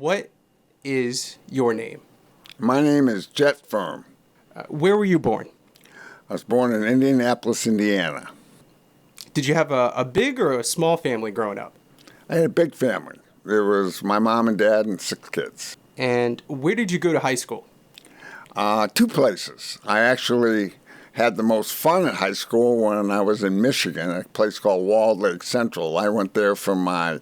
What is your name? My name is Jett Ferm. Where were you born? I was born in Indianapolis, Indiana. Did you have a big or a small family growing up? I had a big family. There was my mom and dad and 6 kids. And where did you go to high school? 2 places. I actually had the most fun at high school when I was in Michigan, a place called Walled Lake Central. I went there for my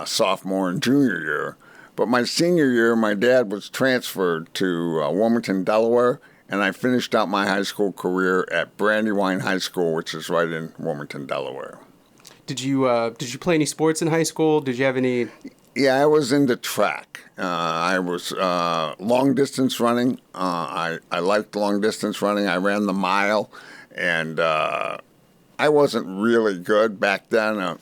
sophomore and junior year. But my senior year, my dad was transferred to Wilmington, Delaware, and I finished out my high school career at Brandywine High School, which is right in Wilmington, Delaware. Did you play any sports in high school? Did you have any? Yeah, I was into track. I was long distance running. I liked long distance running. I ran the mile, and I wasn't really good back then.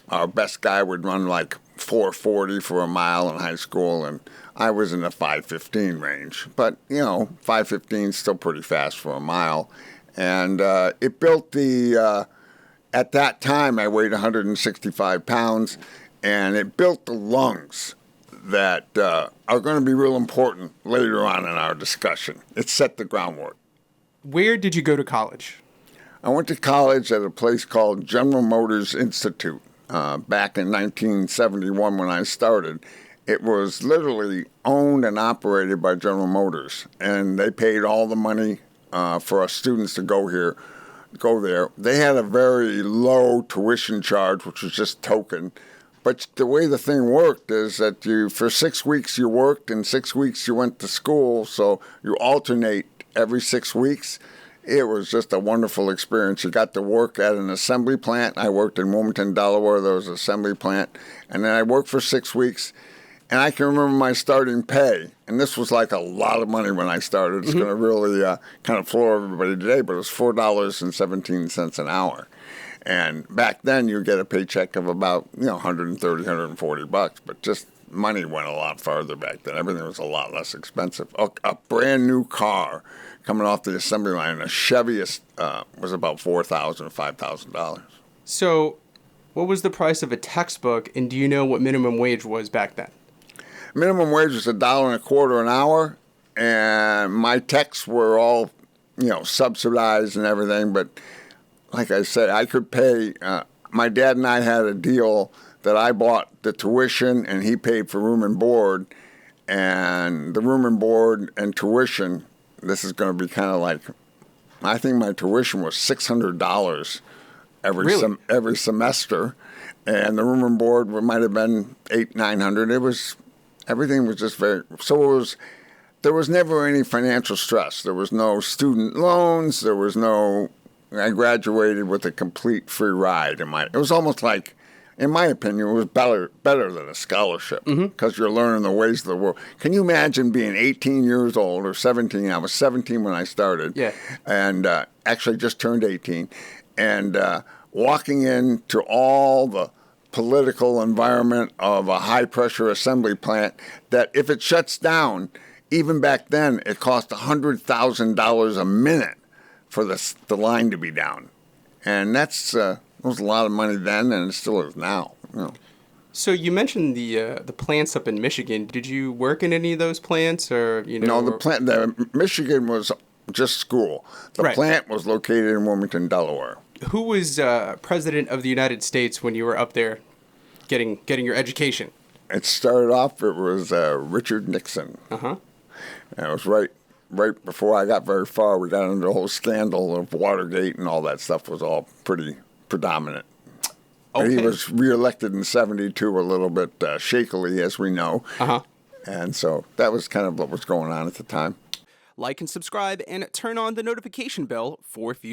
Our best guy would run like 4:40 for a mile in high school, and I was in the 5:15 range. But, 5:15 is still pretty fast for a mile. And it built at that time I weighed 165 pounds, and it built the lungs that are going to be real important later on in our discussion. It set the groundwork. Where did you go to college? I went to college at a place called General Motors Institute back in 1971 when I started. It was literally owned and operated by General Motors, and they paid all the money for us students to go there. They had a very low tuition charge, which was just token. But the way the thing worked is that for 6 weeks you worked and 6 weeks you went to school, so you alternate every 6 weeks. It was just a wonderful experience. You got to work at an assembly plant. I worked in Wilmington, Delaware. There was an assembly plant. And then I worked for 6 weeks. And I can remember my starting pay. And this was like a lot of money when I started. It's going to really kind of floor everybody today. But it was $4.17 an hour. And back then, you get a paycheck of about, $130, $140. But just money went a lot farther back then. Everything was a lot less expensive. A brand new car coming off the assembly line, a Chevy was about $4,000, $5,000. So what was the price of a textbook, and do you know what minimum wage was back then? Minimum wage was $1.25 an hour, and my texts were all, subsidized and everything. But like I said, I could pay. My dad and I had a deal that I bought the tuition, and he paid for room and board. And the room and board and tuition, this is going to be kind of like, I think my tuition was $600 every semester, and the room and board might have been $800-900. Everything was just there was never any financial stress. There was no student loans. I graduated with a complete free ride. It was almost like, in my opinion, it was better than a scholarship because you're learning the ways of the world. Can you imagine being 18 years old or 17? I was 17 when I started, and actually just turned 18, and walking into all the political environment of a high-pressure assembly plant that if it shuts down, even back then, it cost $100,000 a minute for the line to be down. And it was a lot of money then, and it still is now. So you mentioned the plants up in Michigan. Did you work in any of those plants, or No, the Michigan was just school. The plant was located in Wilmington, Delaware. Who was president of the United States when you were up there, getting your education? It started off. It was Richard Nixon. And it was right before I got very far. We got into the whole scandal of Watergate, and all that stuff was all pretty predominant. Okay. He was reelected in 72 a little bit shakily, as we know. And so that was kind of what was going on at the time. Like and subscribe and turn on the notification bell for future